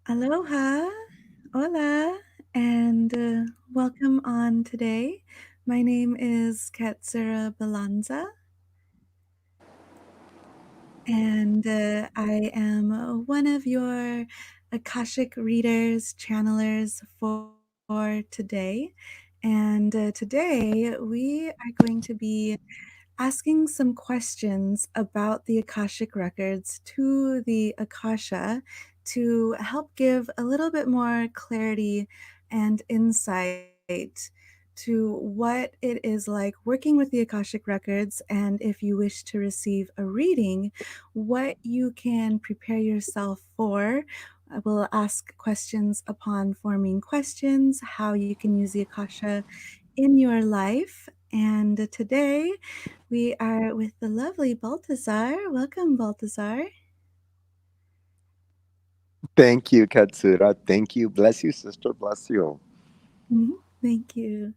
Aloha, hola, and welcome on today. My name is Katsura Balanza, and I am one of your Akashic readers, channelers for today. And today we are going to be asking some questions about the Akashic Records to the Akasha to help give a little bit more clarity and insight to what it is like working with the Akashic Records, and if you wish to receive a reading, what you can prepare yourself for. I will ask questions upon forming questions, how you can use the Akasha in your life. And today we are with the lovely Baltazar. Welcome, Baltazar. Thank you, Katsura. Thank you. Bless you, sister. Bless you. Thank you.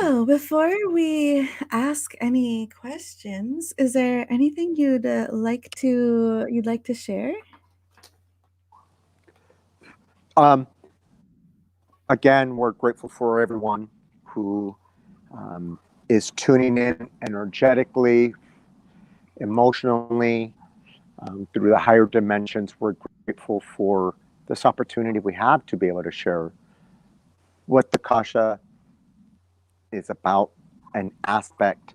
Oh, before we ask any questions, is there anything you'd like to share? Um, Again, we're grateful for everyone who is tuning in energetically, emotionally, through the higher dimensions. We're grateful for this opportunity we have to be able to share what the Kasha is about, an aspect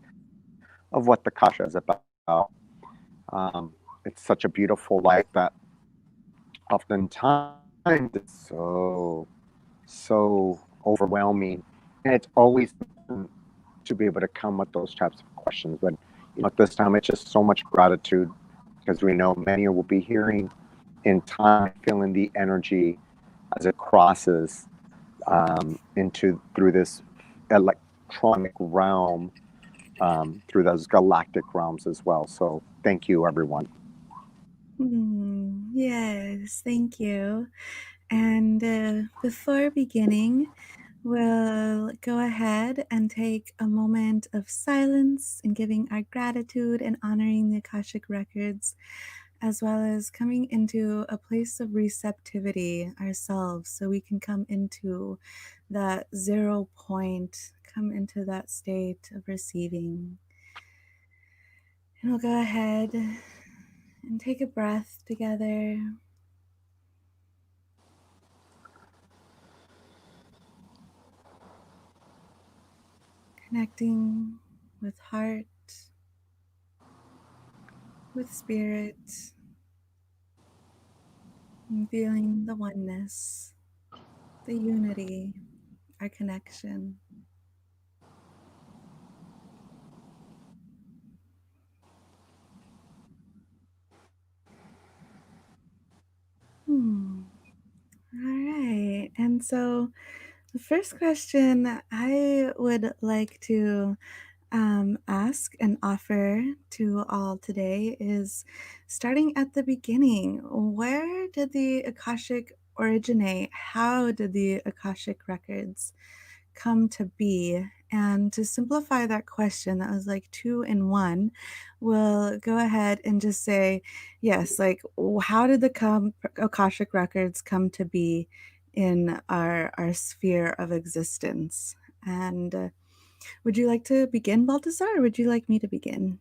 of what the Kasha is about. Um, it's such a beautiful life that oftentimes it's so overwhelming, and it's always important to be able to come with those types of questions. But at this time, it's just so much gratitude because we know many will be hearing in time, feeling the energy as it crosses into through this electronic realm, through those galactic realms as well. So thank you, everyone. Yes, thank you. And before beginning, we'll go ahead and take a moment of silence and giving our gratitude and honoring the Akashic Records, as well as coming into a place of receptivity ourselves so we can come into that 0 point, come into that state of receiving. And we'll go ahead and take a breath together, connecting with heart, with spirit, and feeling the oneness, the unity, our connection. Hmm. All right. And so the first question I would like to ask and offer to all today is, starting at the beginning, where did the Akashic originate? How did the Akashic Records come to be? And to simplify that question, that was like two in one, we'll go ahead and just say, yes, like, how did the Akashic Records come to be in our sphere of existence? And would you like to begin, Balthazar, or would you like me to begin?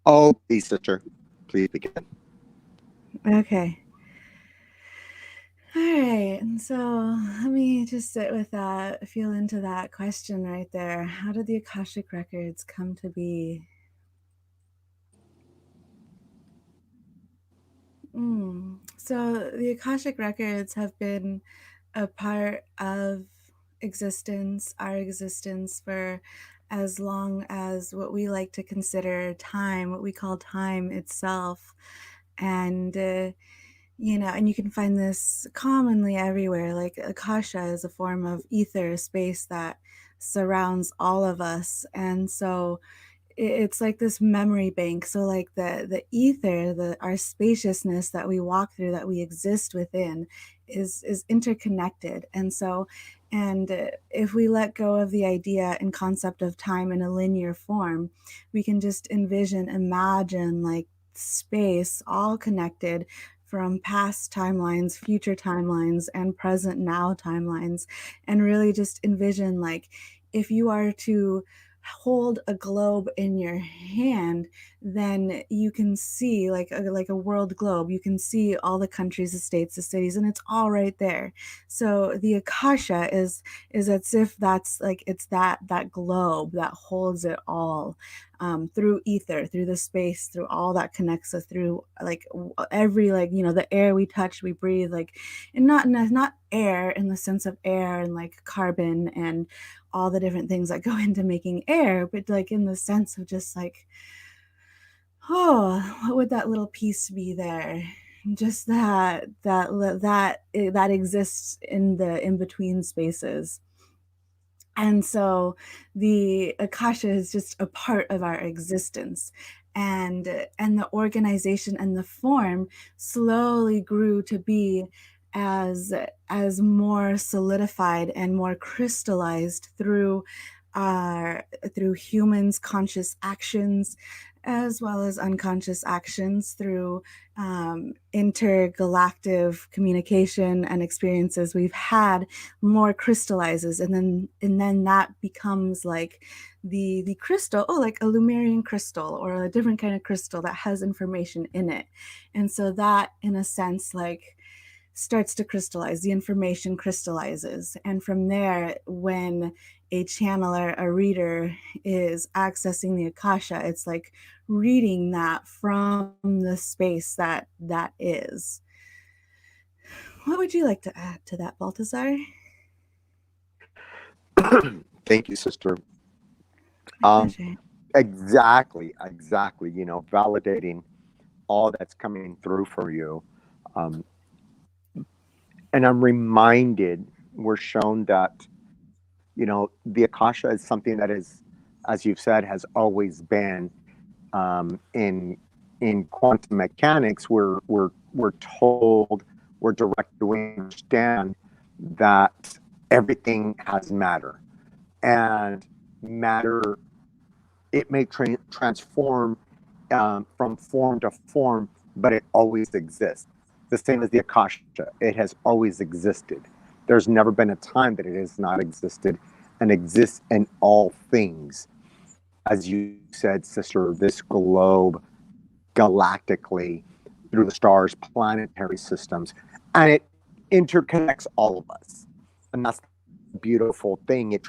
Oh, please, sister. Please begin. Okay. All right. And so let me just sit with that, feel into that question right there. How did the Akashic Records come to be? So the Akashic Records have been a part of existence, our existence, for as long as what we like to consider time, what we call time itself. And and you can find this commonly everywhere. Like Akasha is a form of ether space that surrounds all of us. And so it's like this memory bank. So like the ether, the our spaciousness that we walk through, that we exist within, is interconnected. And so, and if we let go of the idea and concept of time in a linear form, we can just envision, imagine, like, space all connected from past timelines, future timelines, and present now timelines, and really just envision like if you are to hold a globe in your hand, then you can see like a world globe. You can see all the countries, the states, the cities, and it's all right there. So the Akasha is as if that's like it's that globe that holds it all, through ether, through the space, through all that connects us, through like every like the air we touch, we breathe, like, and not air in the sense of air and like carbon and all the different things that go into making air, but like in the sense of just like, oh, what would that little piece be there? Just that exists in the in between spaces. And so the Akasha is just a part of our existence. And the organization and the form slowly grew to be as as more solidified and more crystallized through our through humans' conscious actions as well as unconscious actions, through intergalactic communication and experiences we've had, more crystallizes, and then that becomes like the crystal, oh, like a Lumerian crystal or a different kind of crystal that has information in it. And so that in a sense like starts to crystallize, the information crystallizes, and from there when a channeler, a reader is accessing the Akasha, it's like reading that from the space that is. What would you like to add to that, Baltazar? Thank you, sister. My Um, pleasure. exactly. Validating all that's coming through for you. Um, and I'm reminded, we're shown that, the Akasha is something that is, as you've said, has always been, in quantum mechanics. We're told, we're directed, we understand that everything has matter, and matter, it may transform, from form to form, but it always exists. The same as the Akasha, it has always existed. There's never been a time that it has not existed, and exists in all things. As you said, sister, this globe galactically through the stars, planetary systems, and it interconnects all of us. And that's the beautiful thing. It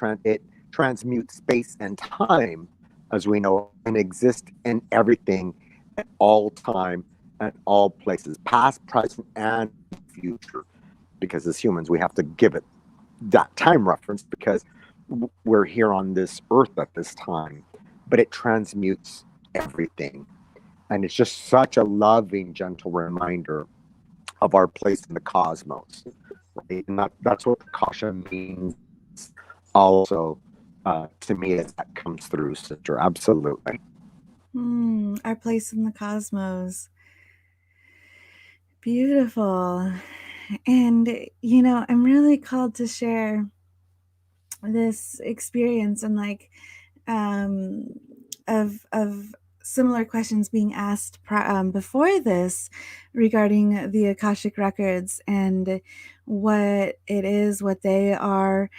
transmutes space and time, as we know, and exists in everything at all time and all places, past, present, and future. Because as humans, we have to give it that time reference because we're here on this earth at this time, but it transmutes everything. And it's just such a loving, gentle reminder of our place in the cosmos, right? And that's what the Kasha means also, to me, as that comes through, sister. Absolutely. Our place in the cosmos. Beautiful. And, I'm really called to share this experience and like um of similar questions being asked before this regarding the Akashic records and what it is, what they are.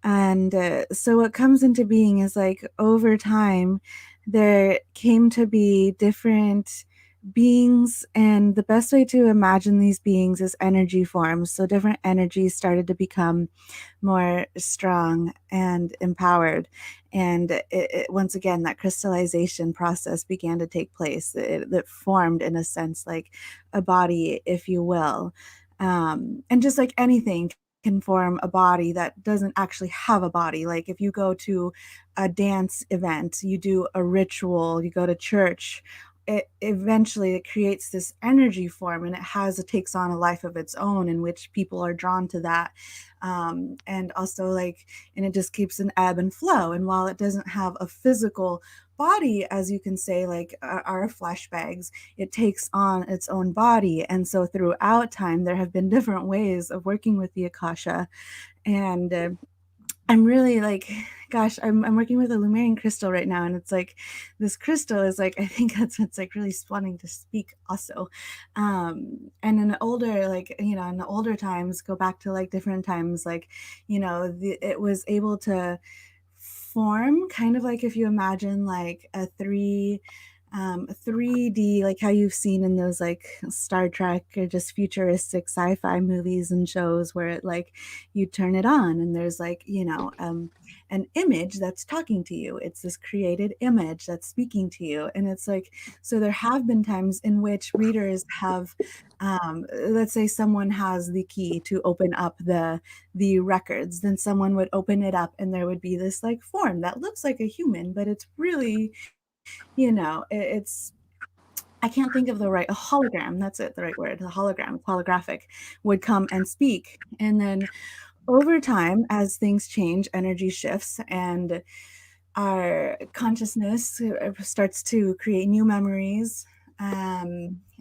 And so what comes into being is like over time there came to be different beings, and the best way to imagine these beings is energy forms. So different energies started to become more strong and empowered. And once again, that crystallization process began to take place. It formed, in a sense, like a body, if you will. And just like anything can form a body that doesn't actually have a body. Like if you go to a dance event, you do a ritual, you go to church, it eventually it creates this energy form, and it takes on a life of its own in which people are drawn to that. And also like, and it just keeps an ebb and flow, and while it doesn't have a physical body, as you can say, like our flesh bags, it takes on its own body. And so throughout time there have been different ways of working with the Akasha. And I'm really like, gosh, I'm working with a Lumerian crystal right now, and it's like this crystal is like I think that's what's like really wanting to speak also. And in the older, like in the older times, go back to like different times, like it was able to form kind of like if you imagine like a 3D, like how you've seen in those like Star Trek or just futuristic sci-fi movies and shows where it like you turn it on and there's like an image that's talking to you. It's this created image that's speaking to you, and it's like, so there have been times in which readers have let's say someone has the key to open up the records, then someone would open it up and there would be this like form that looks like a human, but it's really, it's, I can't think of the right, a hologram, that's it, the right word, the hologram, holographic, would come and speak. And then over time, as things change, energy shifts and our consciousness starts to create new memories.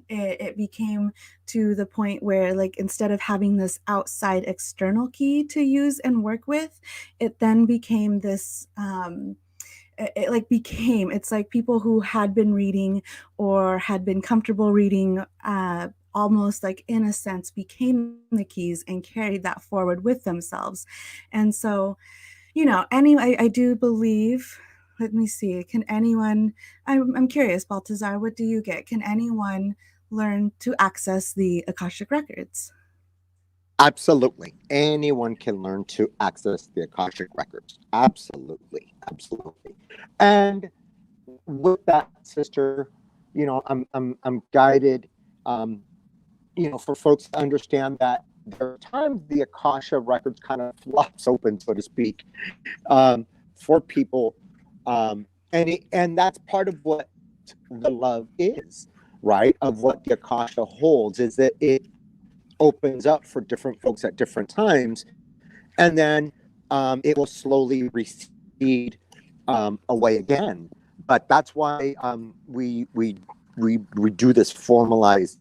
It became to the point where, like, instead of having this outside external key to use and work with, it then became this. It like became, it's like people who had been reading or had been comfortable reading almost like in a sense became the keys and carried that forward with themselves. And so I do believe, let me see, can anyone, I'm curious, Baltazar, what do you get? Can anyone learn to access the Akashic Records? Absolutely. Anyone can learn to access the Akashic Records. Absolutely. Absolutely. And with that, sister, I'm guided, um, for folks to understand that there are times the Akasha Records kind of flops open, so to speak, for people. And that's part of what the love is, right? Of what the Akasha holds is that it opens up for different folks at different times, and then it will slowly recede away again. But that's why we do this formalized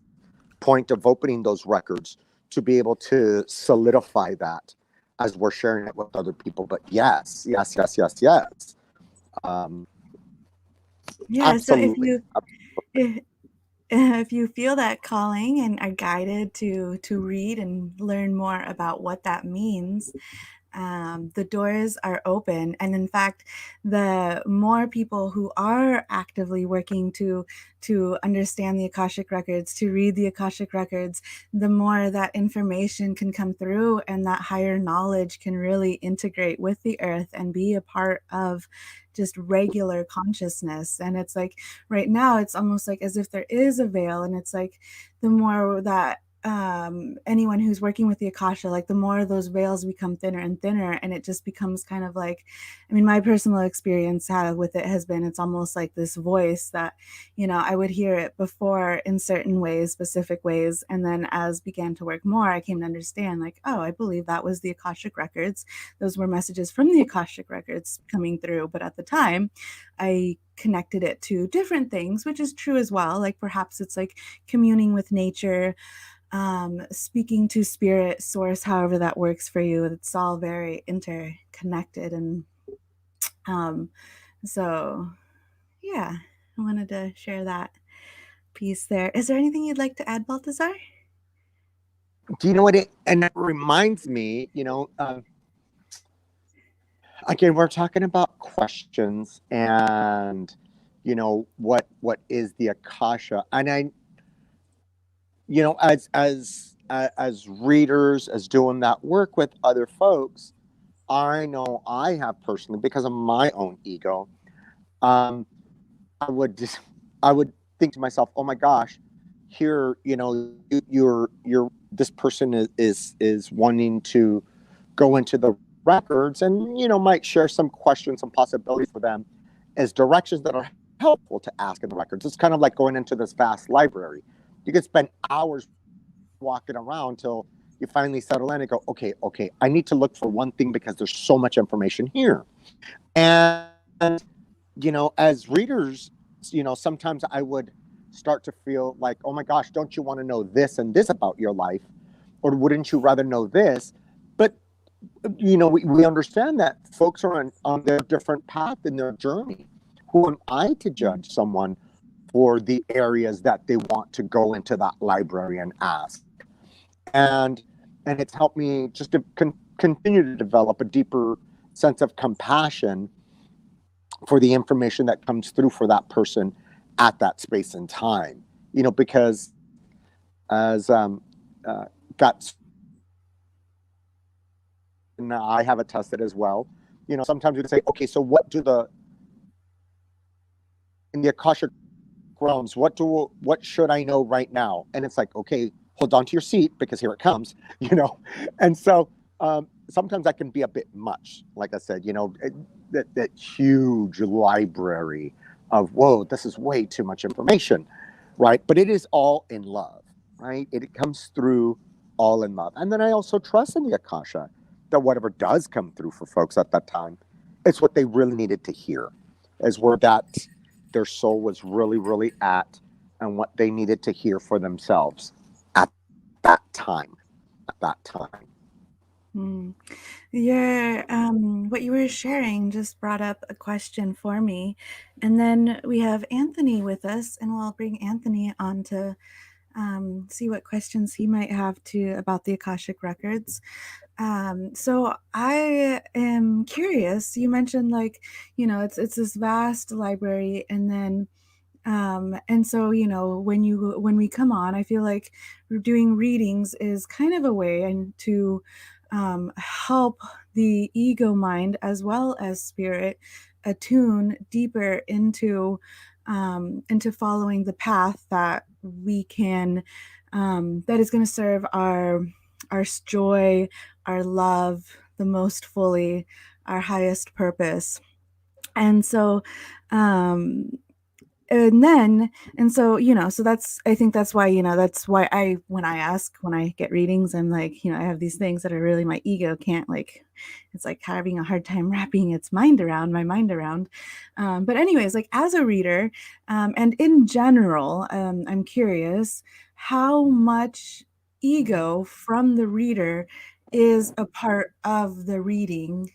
point of opening those records to be able to solidify that as we're sharing it with other people. But yes, yes, yes, yes, yes. Um, Yeah, so if absolutely. you if, if you feel that calling and are guided to read and learn more about what that means, the doors are open. And in fact, the more people who are actively working to understand the Akashic Records, to read the Akashic Records, the more that information can come through and that higher knowledge can really integrate with the earth and be a part of just regular consciousness. And it's like right now, it's almost like as if there is a veil, and it's like the more that anyone who's working with the Akasha, like the more those veils become thinner and thinner, and it just becomes kind of like, I mean, my personal experience with it has been, it's almost like this voice that, I would hear it before in certain ways, specific ways. And then as began to work more, I came to understand like, oh, I believe that was the Akashic Records. Those were messages from the Akashic Records coming through. But at the time, I connected it to different things, which is true as well. Like perhaps it's like communing with nature, speaking to spirit, source, however that works for you. It's all very interconnected. And um, so, yeah, I wanted to share that piece there. Is there anything you'd like to add, Baltazar? Do you know what it? And it reminds me, again, we're talking about questions and what is the Akasha, and I, as readers, as doing that work with other folks, I know I have personally, because of my own ego, um I would just, I would think to myself, oh my gosh, here, you're this person is wanting to go into the records and might share some questions, some possibilities for them as directions that are helpful to ask in the records. It's kind of like going into this vast library. You could spend hours walking around till you finally settle in and go, okay, I need to look for one thing because there's so much information here. And as readers, sometimes I would start to feel like, oh my gosh, don't you want to know this and this about your life, or wouldn't you rather know this? But we understand that folks are on their different path in their journey. Who am I to Mm, judge someone for the areas that they want to go into that library and ask? And and it's helped me just to continue to develop a deeper sense of compassion for the information that comes through for that person at that space and time. Because as got and I have attested as well. Sometimes we say, okay, so what do the in the Akashic realms, what should I know right now? And it's like, okay, hold on to your seat because here it comes, you know. And so sometimes that can be a bit much. Like I said, that huge library of whoa, this is way too much information, right? But it is all in love, right? It comes through all in love. And then I also trust in the Akasha that whatever does come through for folks at that time, it's what they really needed to hear, is where that their soul was really, really at and what they needed to hear for themselves at that time. At that time. mm. What you were sharing just brought up a question for me. And then we have Anthony with us, and we'll bring Anthony on to see what questions he might have to about the Akashic Records. So I am curious. You mentioned like, it's this vast library, and then and so, when we come on, I feel like doing readings is kind of a way and to help the ego mind as well as spirit attune deeper into following the path that we can that is going to serve our joy, our love the most fully, our highest purpose. And so um and then and so so that's I think that's why that's why when I get readings, I'm like, I have these things that are really my ego can't, like, it's like having a hard time wrapping its mind around my mind around. But anyways, like, as a reader, and in general, I'm curious how much ego from the reader is a part of the reading.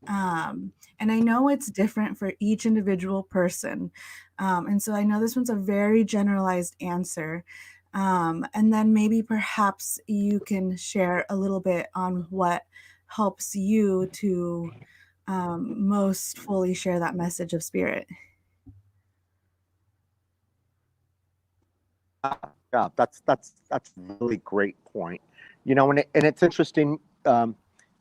And I know it's different for each individual person. And so I know this one's a very generalized answer. And then maybe perhaps you can share a little bit on what helps you to most fully share that message of spirit. Yeah, that's a really great point. And it's interesting.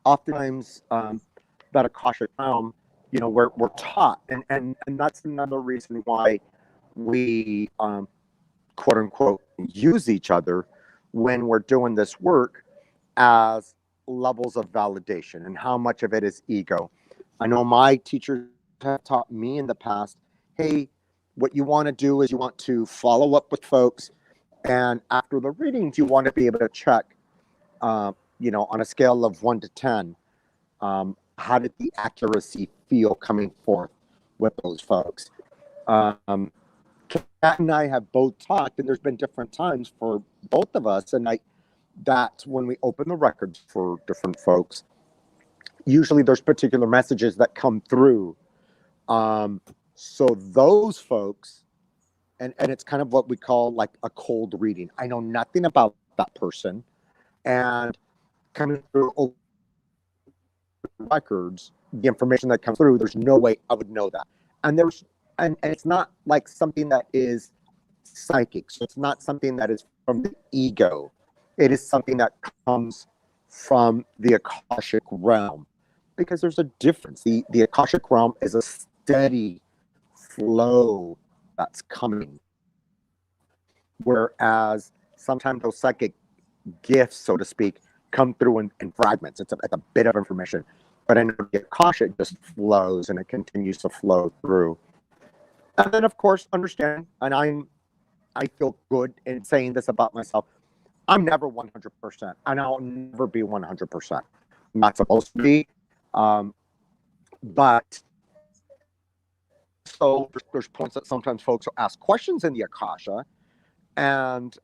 Oftentimes, that Akashic realm, we're taught, and that's another reason why we quote unquote use each other when we're doing this work as levels of validation and how much of it is ego. I know my teachers have taught me in the past, hey, what you want to do is you want to follow up with folks, and after the readings, you want to be able to check, on a scale of 1 to 10, how did the accuracy feel coming forth with those folks? Um, Kat and I have both talked, and there's been different times for both of us, and that's when we open the records for different folks. Usually, there's particular messages that come through. Um, so those folks, and it's kind of what we call like a cold reading. I know nothing about that person, and coming through records, the information that comes through, there's no way I would know that. And and it's not like something that is psychic. So it's not something that is from the ego. It is something that comes from the Akashic realm. Because there's a difference. The Akashic realm is a steady flow that's coming. Whereas sometimes those psychic gifts, so to speak, come through in fragments. It's a bit of information. But I know the Akasha just flows and it continues to flow through. And then, of course, understand, and I feel good in saying this about myself. I'm never 100%, and I'll never be 100%. I'm not supposed to be. Um, but so there's points that sometimes folks will ask questions in the Akasha, and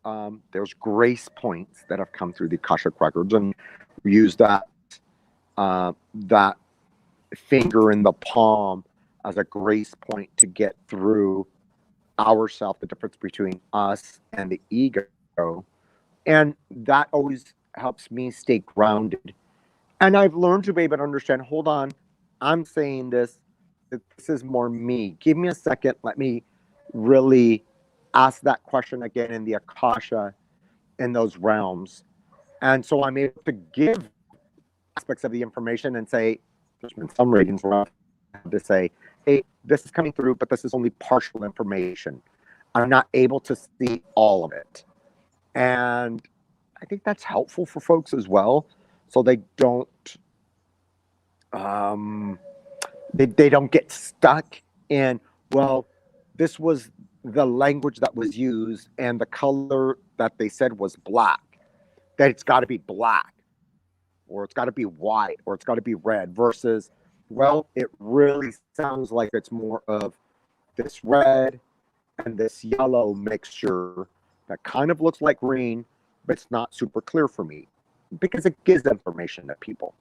there's grace points that have come through the Akashic records, and we use that that finger in the palm as a grace point to get through ourself, the difference between us and the ego. And that always helps me stay grounded. And I've learned to be able to understand, hold on, I'm saying this, that this is more me. Give me a second. Let me really ask that question again in the Akasha, in those realms. And so I'm able to give aspects of the information and say, there's been some readings where I've had to say, hey, this is coming through, but this is only partial information. I'm not able to see all of it. And I think that's helpful for folks as well. So they um, they don't get stuck in, well, this was the language that was used and the color that they said was black, that it's got to be black or it's got to be white or it's got to be red versus, well, it really sounds like it's more of this red and this yellow mixture that kind of looks like green, but it's not super clear for me because it gives information to people.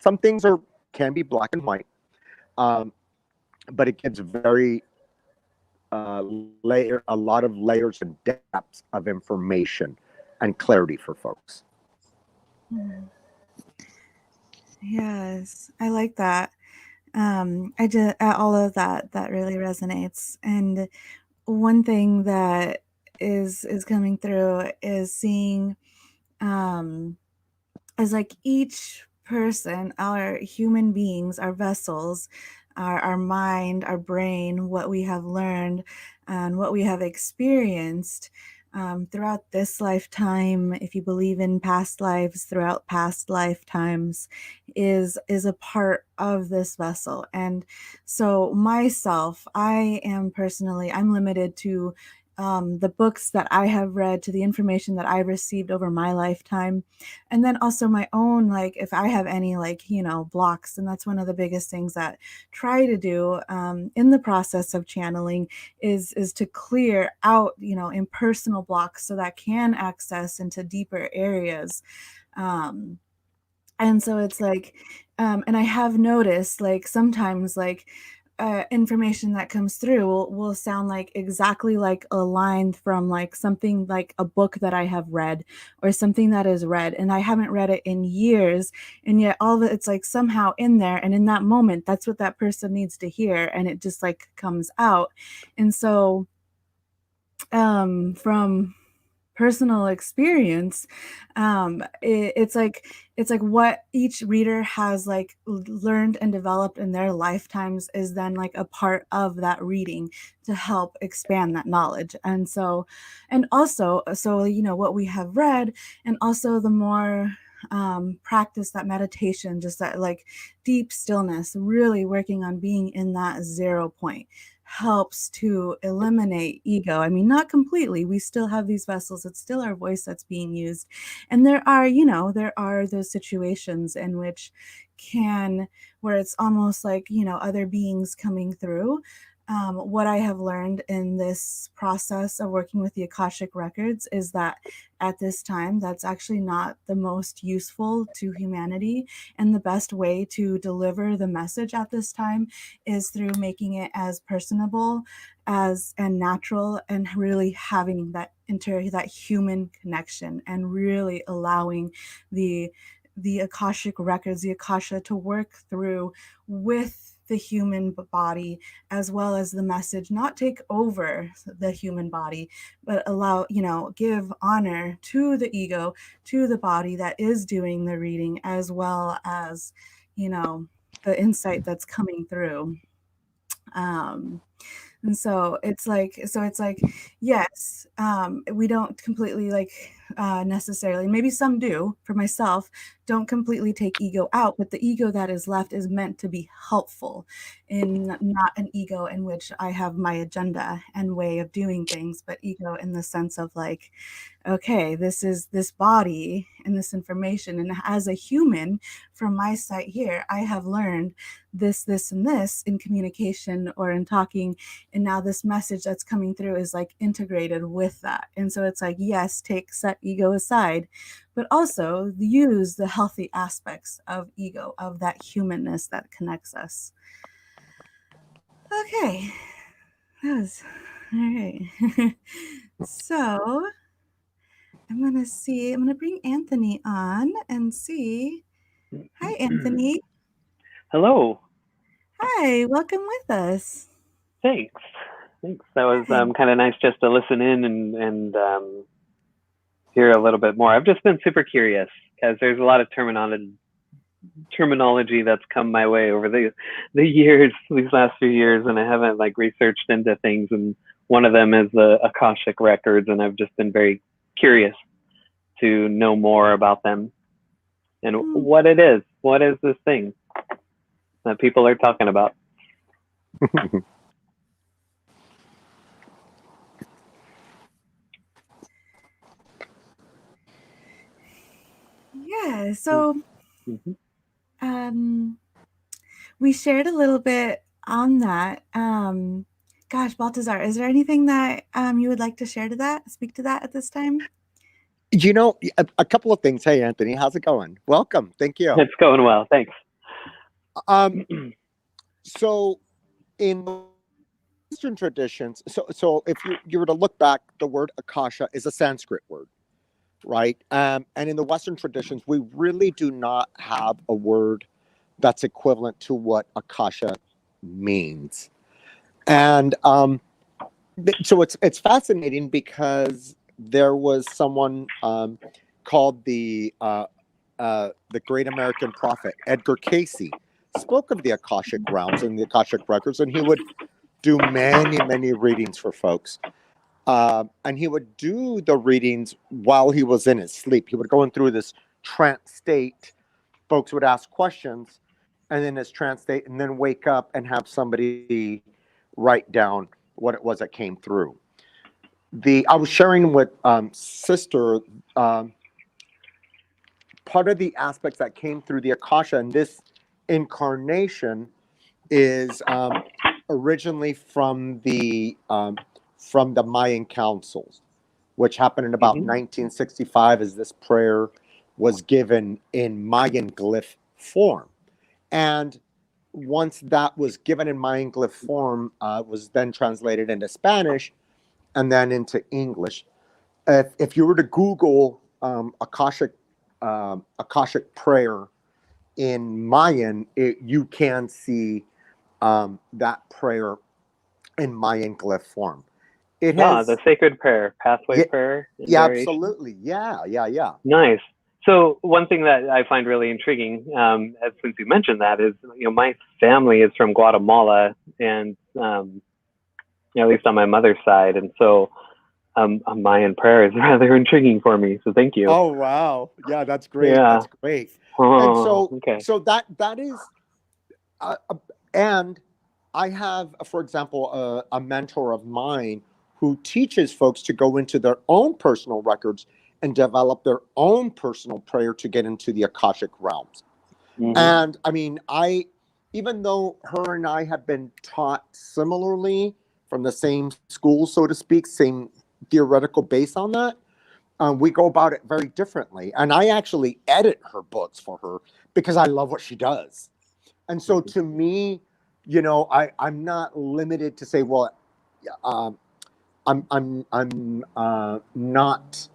Some things are can be black and white, um, but it gives very a lot of layers and depths of information and clarity for folks. Mhm. Yes, I like that. I just all of that really resonates. And one thing that is coming through is seeing um as like each person, our human beings, our vessels, our mind, our brain, what we have learned and what we have experienced throughout this lifetime, if you believe in past lives, throughout past lifetimes, is a part of this vessel. And so myself, I am personally, I'm limited to the books that I have read, to the information that I received over my lifetime, and then also my own, like if I have any, like, blocks. And that's one of the biggest things that try to do in the process of channeling is to clear out impersonal blocks so that can access into deeper areas. Um, and so it's like, and I have noticed, like, sometimes, like, information that comes through will sound like exactly like a line from like something like a book that I have read or something that is read, and I haven't read it in years, and yet all of it's like somehow in there, and in that moment, that's what that person needs to hear, and it just like comes out. And so, from personal experience, it's like what each reader has like learned and developed in their lifetimes is then like a part of that reading to help expand that knowledge. And so, and also, so what we have read, and also the more practice, that meditation, just that like deep stillness, really working on being in that 0 point, helps to eliminate ego. I mean, not completely. We still have these vessels. It's still our voice that's being used. And there are those situations in which where it's almost like, other beings coming through. What I have learned in this process of working with the Akashic Records is that at this time, that's actually not the most useful to humanity. And the best way to deliver the message at this time is through making it as personable as and natural, and really having that human connection, and really allowing the the Akashic Records, the Akasha, to work through with the human body, as well as the message, not take over the human body, but allow, give honor to the ego, to the body that is doing the reading, as well as, you know, the insight that's coming through. Um, and so it's like, yes, we don't completely like necessarily, maybe some do, for myself, don't completely take ego out, but the ego that is left is meant to be helpful, in not an ego in which I have my agenda and way of doing things, but ego in the sense of like, okay, this is this body and this information. And as a human, from my site here, I have learned this, and this in communication or in talking. And now this message that's coming through is like integrated with that. And so it's like, yes, take set ego aside, but also use the healthy aspects of ego, of that humanness that connects us. Okay, that was all right. So I'm gonna bring Anthony on and see. Hi, Anthony. Hello. Hi, welcome with us. Thanks. Thanks. That was Hi. kind of nice just to listen in and hear a little bit more. I've just been super curious because there's a lot of terminology that's come my way over the years, these last few years, and I haven't like researched into things. And one of them is the Akashic Records, and I've just been very curious to know more about them and Hmm. what it is. What is this thing that people are talking about? Yeah, so Mm-hmm. um, we shared a little bit on that. Gosh, Baltazar, is there anything that you would like to share to that, speak to that at this time? A couple of things. Hey, Anthony, how's it going? Welcome. Thank you. It's going well. Thanks. Um, so in the Western traditions, so if you were to look back, the word Akasha is a Sanskrit word, right? And in the Western traditions, we really do not have a word that's equivalent to what Akasha means. And so it's fascinating because there was someone called the great American prophet Edgar Casey spoke of the Akashic realms and the Akashic records, and he would do many readings for folks. And he would do the readings while he was in his sleep. He would go in through this trance state. Folks would ask questions, and then his trance state, and then wake up and have somebody write down what it was that came through. I was sharing with sister part of the aspects that came through the Akasha in this incarnation is originally from the Mayan councils, which happened in about Mm-hmm. 1965, as this prayer was given in Mayan glyph form. And once that was given in Mayan glyph form, was then translated into Spanish and then into English. If you were to Google Akashic prayer in Mayan, you can see that prayer in Mayan glyph form. It Ah, the has, sacred prayer, pathway yeah, prayer in yeah, variation. absolutely, yeah. Nice. So one thing that I find really intriguing, since you mentioned that, is my family is from Guatemala, and at least on my mother's side, and so a Mayan prayer is rather intriguing for me. So thank you. Oh wow, yeah, that's great. Yeah. That's great. And Oh, so, okay. that is, and I have, for example, a mentor of mine who teaches folks to go into their own personal records and develop their own personal prayer to get into the Akashic realms. Mm-hmm. And I mean, even though her and I have been taught similarly from the same school, so to speak, same theoretical base on that, we go about it very differently. And I actually edit her books for her because I love what she does. And so to me, I'm not limited to say, well, um, I'm not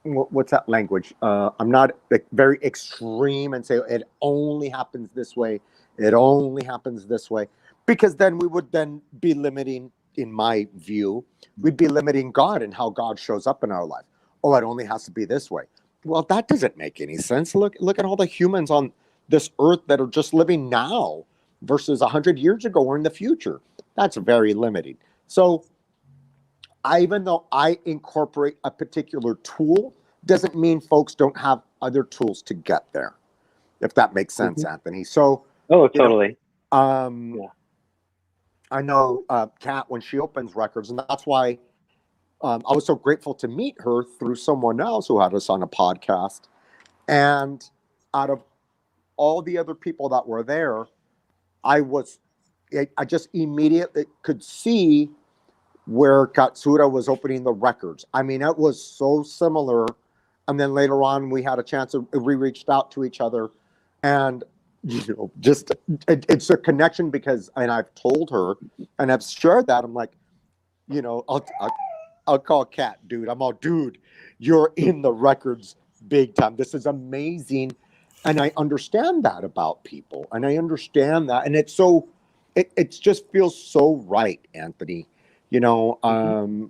what's that language? I'm not like very extreme and say it only happens this way. It only happens this way, because then we would then be limiting, in my view, we'd be limiting God and how God shows up in our life. Oh, it only has to be this way. Well, that doesn't make any sense. Look at all the humans on this earth that are just living now versus 100 years ago or in the future. That's very limiting. So even though I incorporate a particular tool, doesn't mean folks don't have other tools to get there, if that makes sense, Mm-hmm. Anthony. So, Oh, you know, totally. um, Yeah. I know Kat, when she opens records, and that's why I was so grateful to meet her through someone else who had us on a podcast. And out of all the other people that were there, I was, I just immediately could see where Katsura was opening the records. I mean, it was so similar And then later on, we had a chance. We reached out to each other, and just it's a connection because, and I've told her, and I've shared that. I'm like, I'll call Kat, dude. I'm all, dude, you're in the records big time. This is amazing. And I understand that about people. And I understand that. And it just feels so right, Anthony. Mm-hmm.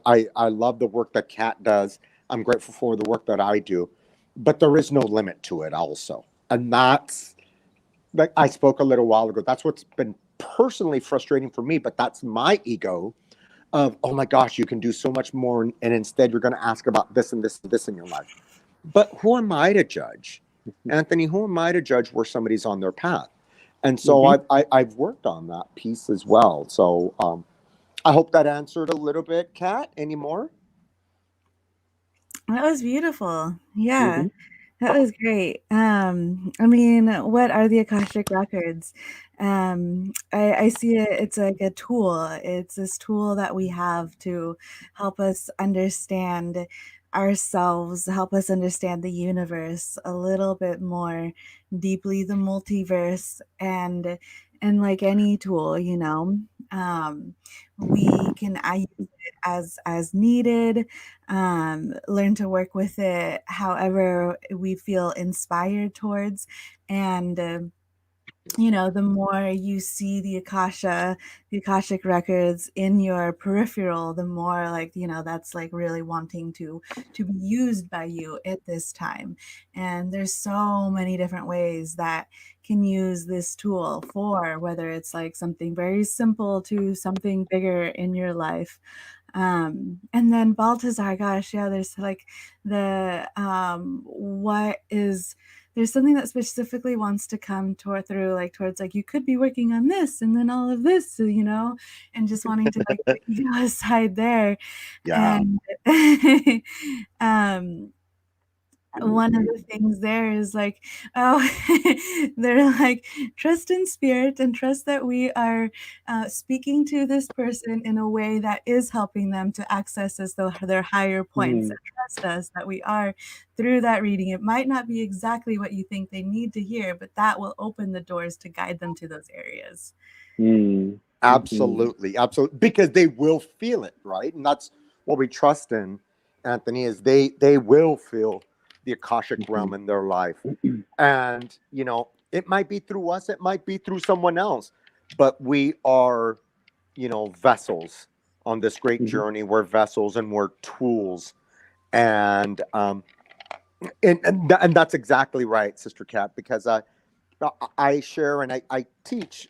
I love the work that Kat does. I'm grateful for the work that I do. But there is no limit to it also. And that's, like I spoke a little while ago, that's what's been personally frustrating for me. But that's my ego of, oh my gosh, you can do so much more, and instead you're going to ask about this and this and this in your life. But who am I to judge, Anthony? Who am I to judge where somebody's on their path? And so Mm-hmm. I've worked on that piece as well. So I hope that answered a little bit. Kat, any more? That was beautiful. Yeah. Mm-hmm. That was great. I mean, what are the Akashic Records? I see it, it's like a tool. It's this tool that we have to help us understand ourselves, help us understand the universe a little bit more deeply, the multiverse, and like any tool, we can I use it as needed, learn to work with it however we feel inspired towards. And, the more you see the Akashic records in your peripheral, the more like, that's like really wanting to be used by you at this time. And there's so many different ways that can use this tool for, whether it's like something very simple to something bigger in your life. And then Baltazar, gosh, yeah, there's like what is there's something that specifically wants to come through like towards like you could be working on this and then all of this, and just wanting to like put you aside there. Yeah. And um one of the things there is like, oh, they're like, trust in spirit and trust that we are speaking to this person in a way that is helping them to access as though their higher points. Mm-hmm. And trust us that we are through that reading. It might not be exactly what you think they need to hear, but that will open the doors to guide them to those areas. Mm-hmm. Absolutely, absolutely, because they will feel it, right? And that's what we trust in, Anthony, is they will feel the Akashic realm in their life. And it might be through us, it might be through someone else, but we are, vessels on this great Mm-hmm. journey. We're vessels and we're tools. And that's exactly right, Sister Cat, because I share and I teach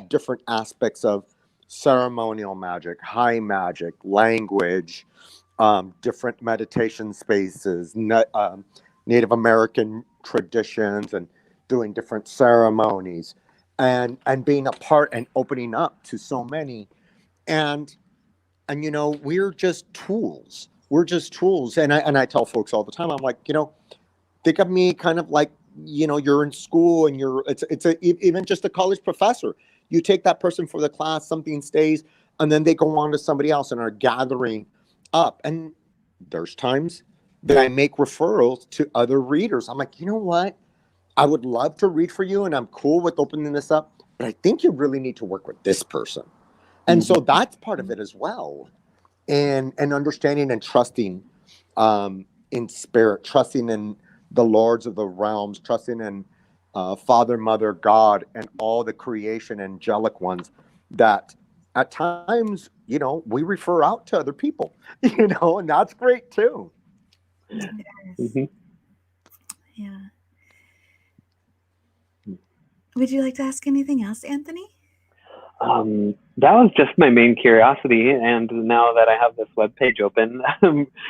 different aspects of ceremonial magic, high magic, language, different meditation spaces, Native American traditions, and doing different ceremonies, and being a part and opening up to so many. And we're just tools. We're just tools. And I tell folks all the time, I'm like, think of me kind of like, you're in school and even just a college professor. You take that person for the class, something stays, and then they go on to somebody else and are gathering up. And there's times that I make referrals to other readers. I'm like, you know what? I would love to read for you and I'm cool with opening this up, but I think you really need to work with this person. And so Mm-hmm. that's part of it as well. And understanding and trusting in spirit, trusting in the lords of the realms, trusting in Father, Mother, God, and all the creation angelic ones that at times, we refer out to other people, and that's great too. Yes. Mm-hmm. Yeah. Would you like to ask anything else, Anthony? That was just my main curiosity, and now that I have this web page open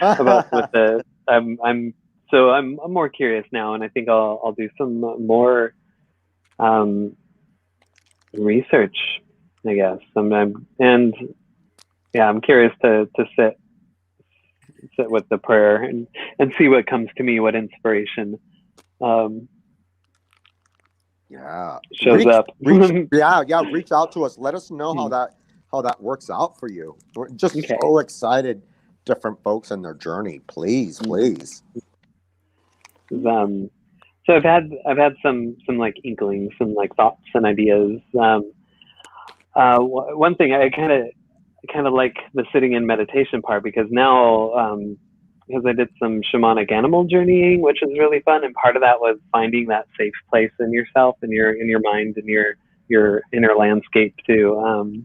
about with the, I'm more curious now, and I think I'll do some more um, research, I guess. And yeah, I'm curious to sit with the prayer and see what comes to me, what inspiration um, Yeah. shows up. Reach out to us. Let us know how that works out for you. We're just Okay. so excited, different folks and their journey. Please, Mm-hmm. please. So I've had some like inklings, some like thoughts and ideas. One thing I kind of like the sitting in meditation part, because now because I did some shamanic animal journeying, which is really fun, and part of that was finding that safe place in yourself and your mind and your inner landscape to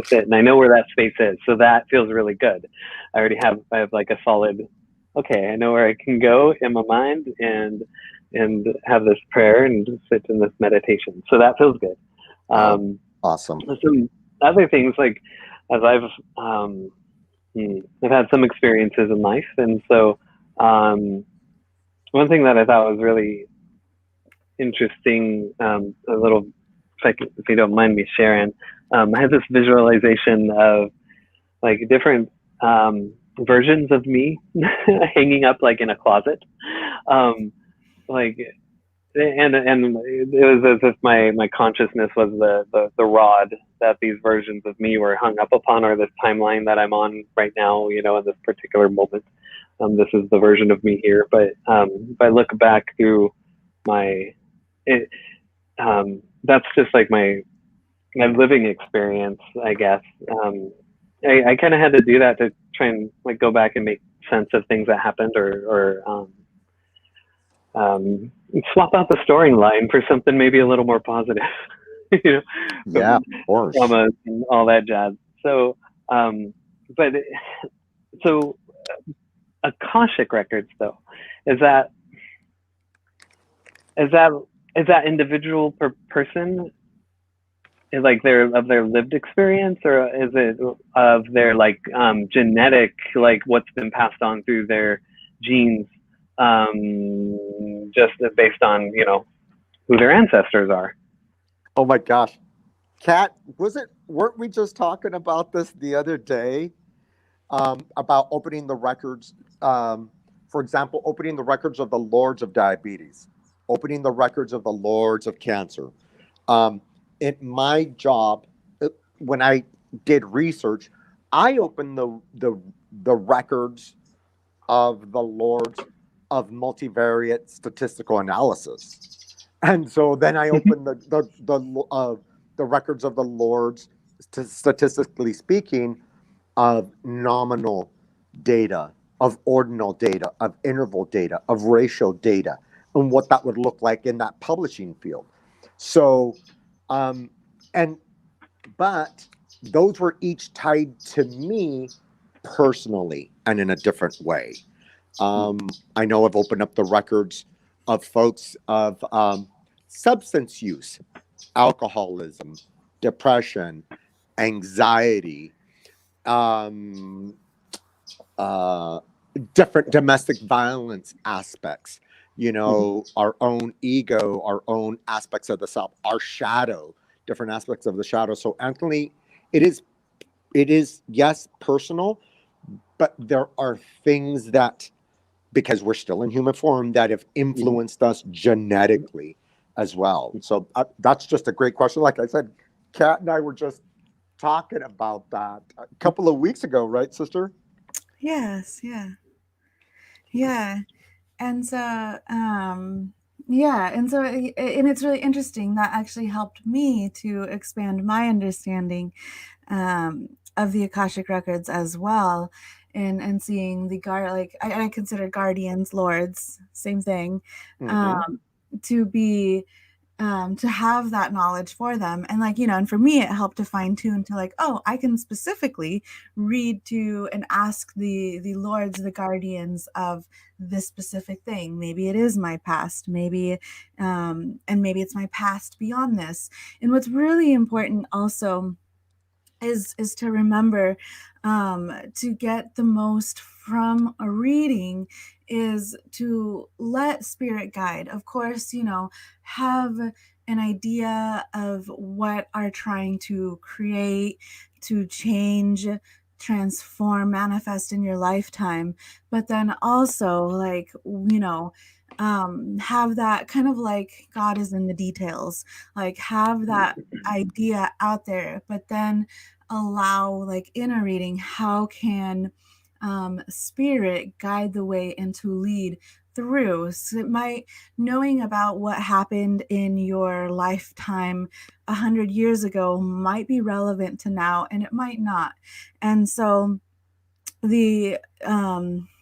sit. And I know where that space is, so that feels really good. I have like a solid, okay, I know where I can go in my mind and have this prayer and sit in this meditation. So that feels good. Awesome. Some other things, like as I've had some experiences in life, and so one thing that I thought was really interesting, a little, if you don't mind me sharing, I had this visualization of like different versions of me hanging up like in a closet, like and it was as if my consciousness was the rod that these versions of me were hung up upon, or this timeline that I'm on right now, in this particular moment. This is the version of me here, but if I look back through my it, that's just like my living experience, I guess. I kind of had to do that to try and like go back and make sense of things that happened, or swap out the storyline for something maybe a little more positive, Yeah, of course. Dramas and all that jazz. So, but so Akashic Records, though, is that individual per person? Is like of their lived experience, or is it of their like genetic, like what's been passed on through their genes, just based on who their ancestors are? Oh my gosh. Kat, weren't we just talking about this the other day? About opening the records, for example, opening the records of the lords of diabetes, opening the records of the lords of cancer. In my job, when I did research, I opened the records of the lords of multivariate statistical analysis, and so then I opened the records of the lords, statistically speaking, of nominal data, of ordinal data, of interval data, of ratio data, and what that would look like in that publishing field. So, and but those were each tied to me personally and in a different way. I know I've opened up the records of folks of substance use, alcoholism, depression, anxiety, um, different domestic violence aspects, our own ego, our own aspects of the self, our shadow, different aspects of the shadow. So, Anthony, it is, yes, personal, but there are things that, because we're still in human form, that have influenced us genetically as well. So that's just a great question. Like I said, Kat and I were just talking about that a couple of weeks ago, right, sister? Yes, yeah. And so, yeah, and it's really interesting. That actually helped me to expand my understanding of the Akashic Records as well, and seeing I consider guardians, lords, same thing, to be to have that knowledge for them. And and for me it helped to fine tune to like, oh, I can specifically read to and ask the lords, the guardians of this specific thing. Maybe it is my past, maybe and maybe it's my past beyond this. And what's really important also is to remember, to get the most from a reading, is to let spirit guide. Of course, have an idea of what are trying to create, to change, transform, manifest in your lifetime. But then also, like, have that kind of like God is in the details, like have that idea out there, but then allow, like in a reading, how can spirit guide the way and to lead through. So it might, knowing about what happened in your lifetime 100 years ago might be relevant to now, and it might not. And so the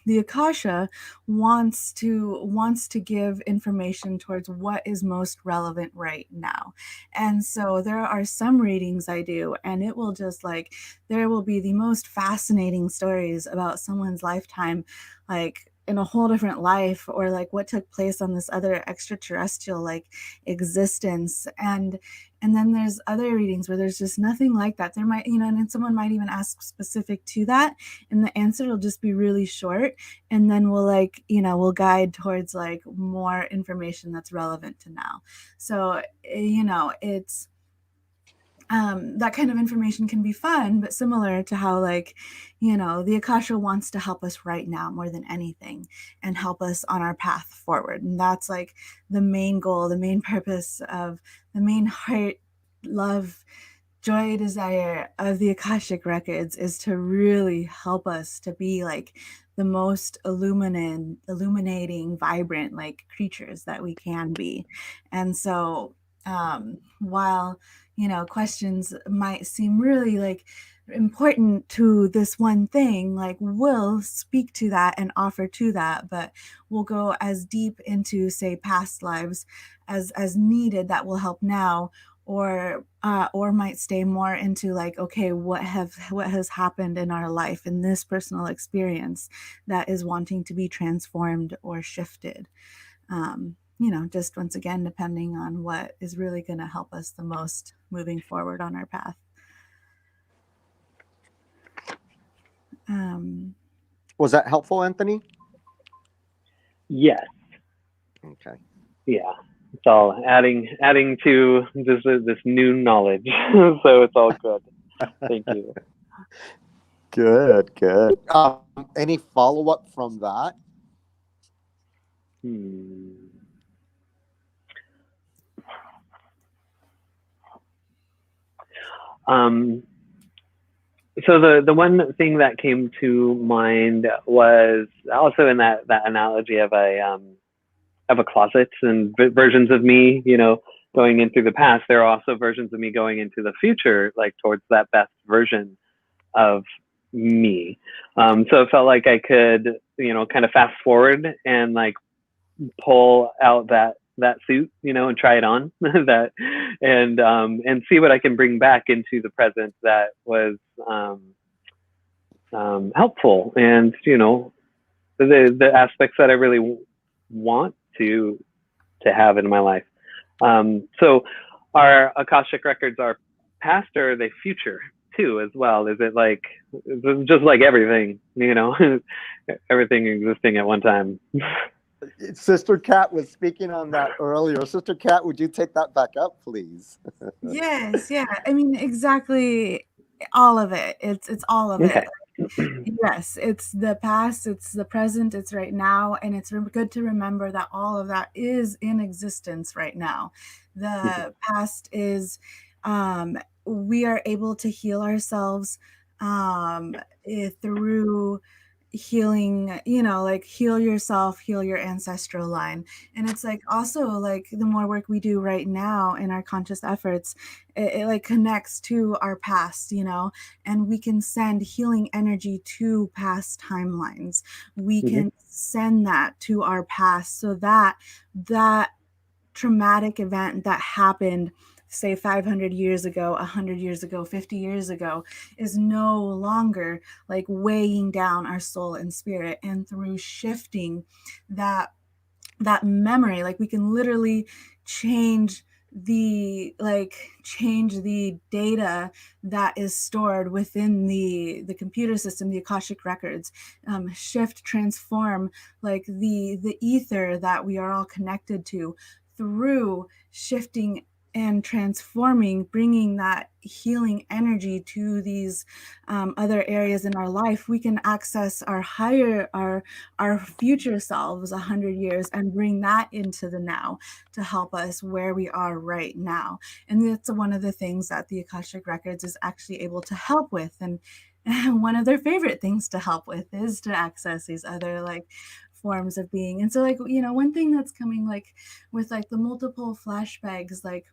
Akasha wants to give information towards what is most relevant right now. And so there are some readings I do, and it will just like, there will be the most fascinating stories about someone's lifetime, like in a whole different life, or like what took place on this other extraterrestrial like existence. And then there's other readings where there's just nothing like that. There might, and then someone might even ask specific to that, and the answer will just be really short, and then we'll like, we'll guide towards like more information that's relevant to now. So it's that kind of information can be fun, but similar to how like, the Akasha wants to help us right now more than anything, and help us on our path forward. And that's like the main goal, the main purpose of the main heart, love, joy, desire of the Akashic Records, is to really help us to be like the most illuminating, vibrant like creatures that we can be. And so while questions might seem really like important to this one thing, like we'll speak to that and offer to that, but we'll go as deep into say past lives as needed that will help now, or might stay more into like, okay, what has happened in our life in this personal experience that is wanting to be transformed or shifted. Just once again, depending on what is really going to help us the most moving forward on our path. Was that helpful, Anthony? Yes. Okay. Yeah. It's all adding to this new knowledge. So it's all good. Thank you. Good. Any follow-up from that? So the one thing that came to mind was also in that analogy of a closet and versions of me, going into the past. There are also versions of me going into the future, like towards that best version of me. So it felt like I could, kind of fast forward and like pull out that suit, and try it on that, and see what I can bring back into the present that was helpful, and the aspects that I really want to have in my life. So our Akashic Records are past, or are they future too as well? Is it just like everything, everything existing at one time? Sister Kat was speaking on that earlier. Sister Kat, would you take that back up, please? Yes, yeah. I mean, exactly all of it. It's all of Okay. it. Yes, it's the past, it's the present, it's right now, and it's good to remember that all of that is in existence right now. The past is, we are able to heal ourselves through healing, like heal yourself, heal your ancestral line. And it's like also like the more work we do right now in our conscious efforts, it like connects to our past, and we can send healing energy to past timelines. We can send that to our past, so that that traumatic event that happened, say 500 years ago, 100 years ago, 50 years ago, is no longer like weighing down our soul and spirit. And through shifting that memory, like we can literally change the data that is stored within the computer system, the Akashic Records, shift, transform like the ether that we are all connected to, through shifting and transforming, bringing that healing energy to these other areas in our life. We can access our future selves 100 years and bring that into the now to help us where we are right now. And that's one of the things that the Akashic Records is actually able to help with. And one of their favorite things to help with is to access these other like forms of being. And so like, you know, one thing that's coming like with like the multiple flashbacks, like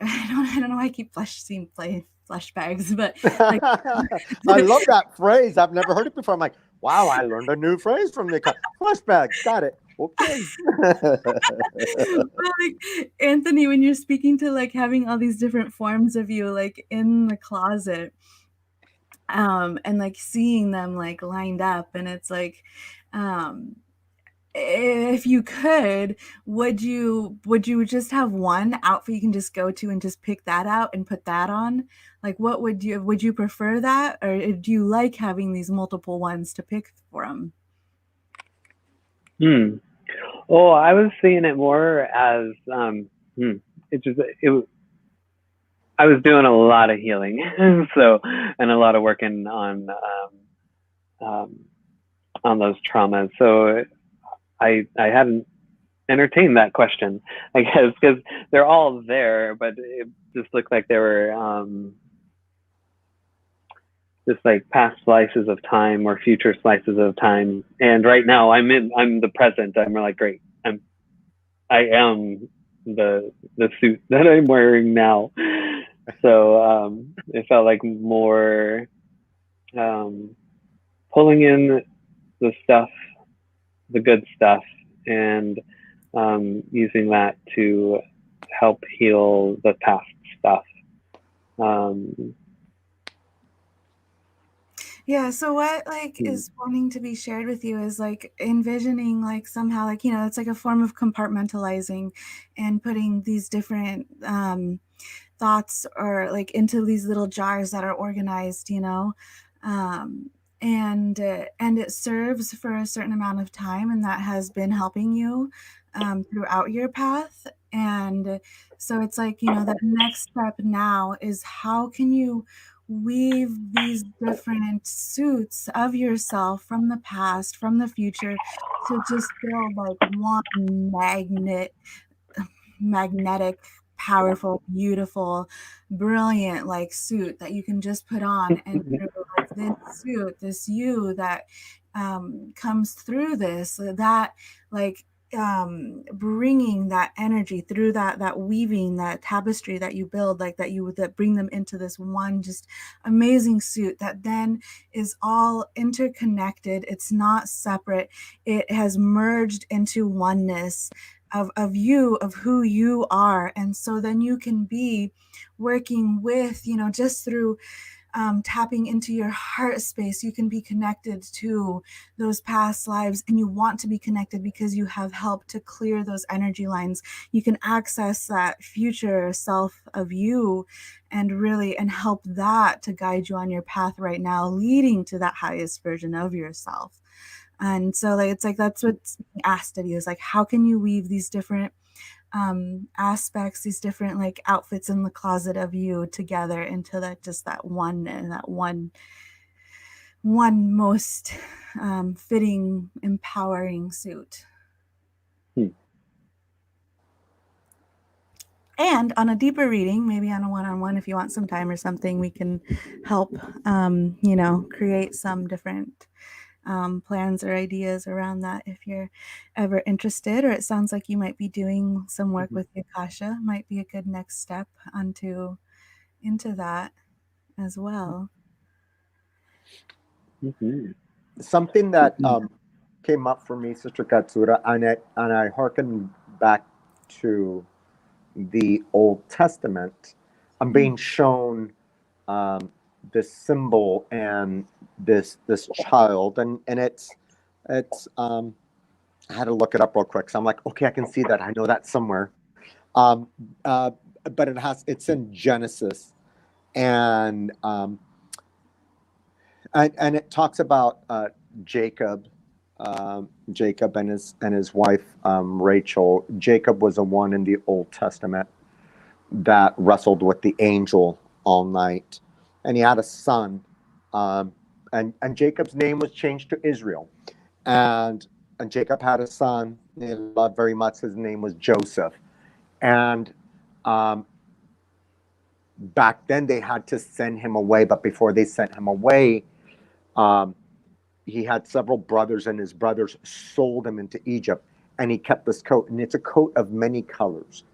I don't know why I keep seeing flashbacks, but like I love that phrase. I've never heard it before. I'm like, wow, I learned a new phrase from the flashback. Got it. Okay. like Anthony, when you're speaking to like having all these different forms of you like in the closet, and like seeing them like lined up, and it's like, if you could, would you just have one outfit you can just go to and just pick that out and put that on? Like, what would you prefer that, or do you like having these multiple ones to pick from? Oh, I was seeing it more as it just it. I was doing a lot of healing, so and a lot of working on those traumas. So I hadn't entertained that question, I guess, because they're all there, but it just looked like they were just like past slices of time or future slices of time. And right now I'm the present. I'm like, great. I am the suit that I'm wearing now. So it felt like more pulling in the stuff, the good stuff, and using that to help heal the past stuff. Yeah, so what like is wanting to be shared with you is like envisioning like somehow like, you know, it's like a form of compartmentalizing and putting these different thoughts or like into these little jars that are organized, you know. Um and it serves for a certain amount of time, and that has been helping you throughout your path. And so it's like, you know, the next step now is how can you weave these different suits of yourself from the past, from the future, to just build like one magnetic, powerful, beautiful, brilliant like suit that you can just put on. And through like this suit, this you that comes through this, that like bringing that energy through that weaving, that tapestry that you build, like that bring them into this one just amazing suit that then is all interconnected. It's not separate. It has merged into oneness of you, of who you are. And so then you can be working with, you know, just through tapping into your heart space, you can be connected to those past lives, and you want to be connected because you have helped to clear those energy lines. You can access that future self of you and really and help that to guide you on your path right now, leading to that highest version of yourself. And so like it's like that's what's being asked of you, is like how can you weave these different aspects, these different like outfits in the closet of you together into that just that one, and that one most fitting, empowering suit. And on a deeper reading, maybe on a one-on-one, if you want some time or something, we can help, you know, create some different plans or ideas around that if you're ever interested. Or it sounds like you might be doing some work with the Akasha. Might be a good next step into that as well. Something that came up for me, Sister Katsura, and I hearken back to the Old Testament. I'm being shown this symbol and this child, and it's I had to look it up real quick. So I'm like, okay, I can see that. I know that somewhere. Um, uh, but it's in Genesis, and and it talks about Jacob, Jacob and his wife Rachel. Jacob was the one in the Old Testament that wrestled with the angel all night, and he had a son, and Jacob's name was changed to Israel, and Jacob had a son he loved very much. His name was Joseph, and back then they had to send him away, but before they sent him away, Um, he had several brothers, and his brothers sold him into Egypt, and he kept this coat, and it's a coat of many colors.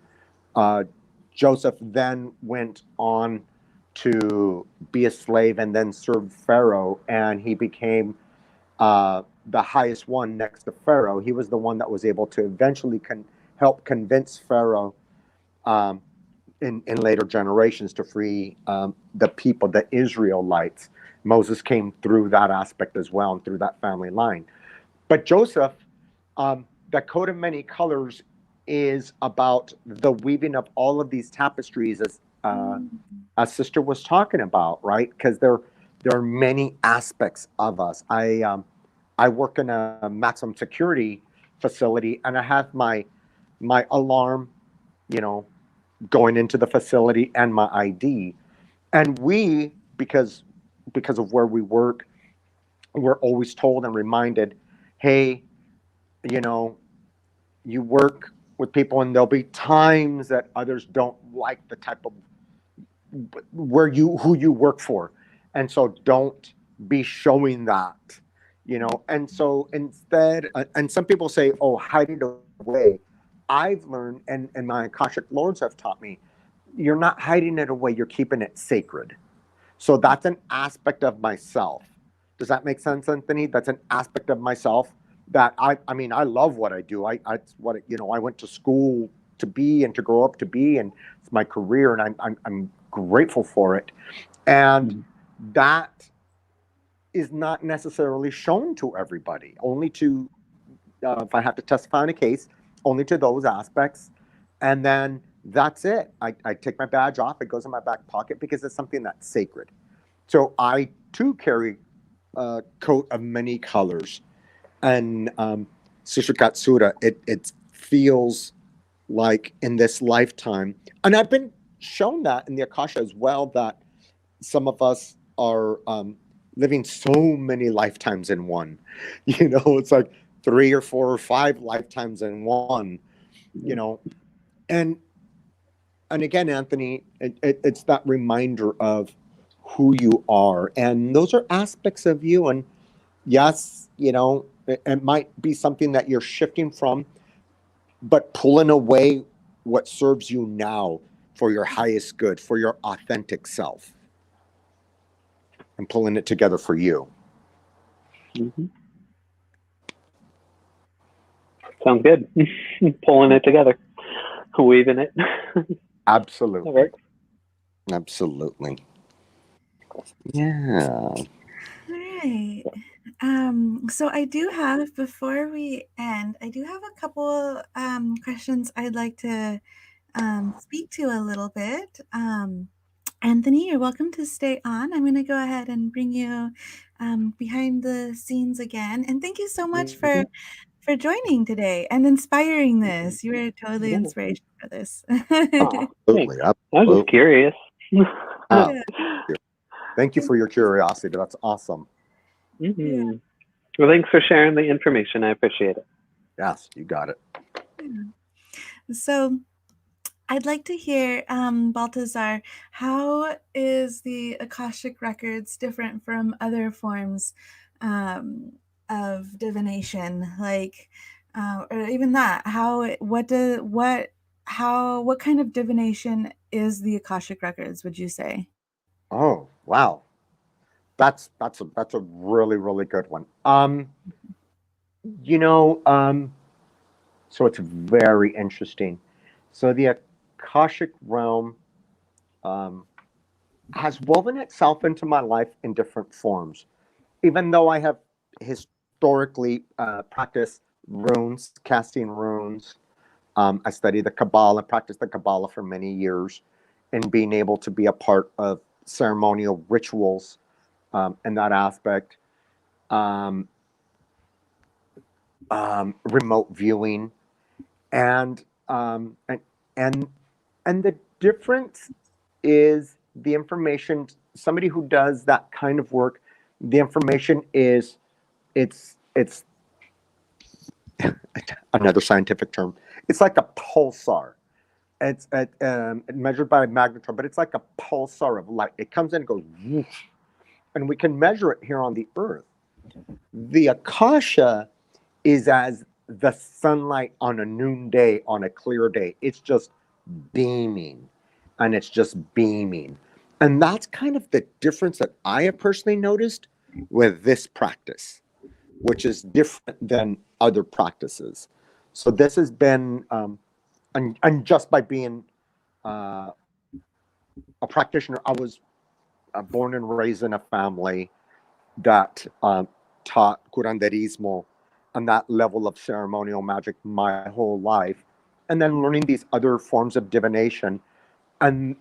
Uh, Joseph then went on to be a slave and then served Pharaoh, and he became the highest one next to Pharaoh. He was the one that was able to eventually help convince Pharaoh um, in later generations to free the people, the Israelites. Moses came through that aspect as well and through that family line. But Joseph, the coat of many colors is about the weaving of all of these tapestries, as sister was talking about, right? Because there are many aspects of us. I work in a maximum security facility, and I have my alarm, you know, going into the facility and my ID. And we, because of where we work, we're always told and reminded, hey, you know, you work with people, and there'll be times that others don't like the type of where you who you work for, and so don't be showing that, you know. And so instead, and some people say, oh, hide it away. I've learned, and my Akashic lords have taught me, you're not hiding it away, you're keeping it sacred. So that's an aspect of myself. Does that make sense, Anthony? That's an aspect of myself that I mean, I love what I do. It's what, you know, I went to school to be and to grow up to be, and it's my career, and I'm grateful for it. And that is not necessarily shown to everybody, only to, if I have to testify in a case, only to those aspects. And then that's it. I take my badge off, it goes in my back pocket because it's something that's sacred. So I too carry a coat of many colors. And Sister Katsura, it feels like in this lifetime, and I've been shown that in the Akasha as well, that some of us are living so many lifetimes in one. You know, it's like 3 or 4 or 5 lifetimes in one, you know. And and again, Anthony, it's that reminder of who you are, and those are aspects of you. And yes, you know, it might be something that you're shifting from, but pulling away what serves you now for your highest good, for your authentic self, and pulling it together for you. Mm-hmm. Sounds good. Pulling it together, weaving it. Absolutely. Absolutely. Yeah. All right. So I do have, before we end, I do have a couple questions I'd like to speak to a little bit. Anthony, you're welcome to stay on. I'm going to go ahead and bring you behind the scenes again. And thank you so much Mm-hmm. for joining today and inspiring this. You were totally Yeah. inspiration for this. Oh, Absolutely. I was just curious. Absolutely. Yeah. Thank you for your curiosity. That's awesome. Yeah. Mm-hmm. Well, thanks for sharing the information. I appreciate it. Yes, you got it. Yeah. So I'd like to hear, Baltazar, how is the Akashic Records different from other forms um, of divination, like, or even that? What kind of divination is the Akashic Records? Would you say? Oh, wow. That's a really, really good one. You know, so it's very interesting. So the Akashic realm um, has woven itself into my life in different forms. Even though I have historically practiced runes, casting runes, I studied the Kabbalah, practiced the Kabbalah for many years, and being able to be a part of ceremonial rituals in that aspect. Um, Remote viewing, and um, and and and the difference is the information. Somebody who does that kind of work, the information is it's another scientific term. It's like a pulsar. It's measured by a magnetron, but it's like a pulsar of light. It comes in and goes whoosh, and we can measure it here on the earth. The Akasha is as the sunlight on a noonday, on a clear day. It's just beaming, and it's just beaming. And that's kind of the difference that I have personally noticed with this practice, which is different than other practices. So this has been, and just by being uh, a practitioner, I was born and raised in a family that taught curanderismo and that level of ceremonial magic my whole life, and then learning these other forms of divination. And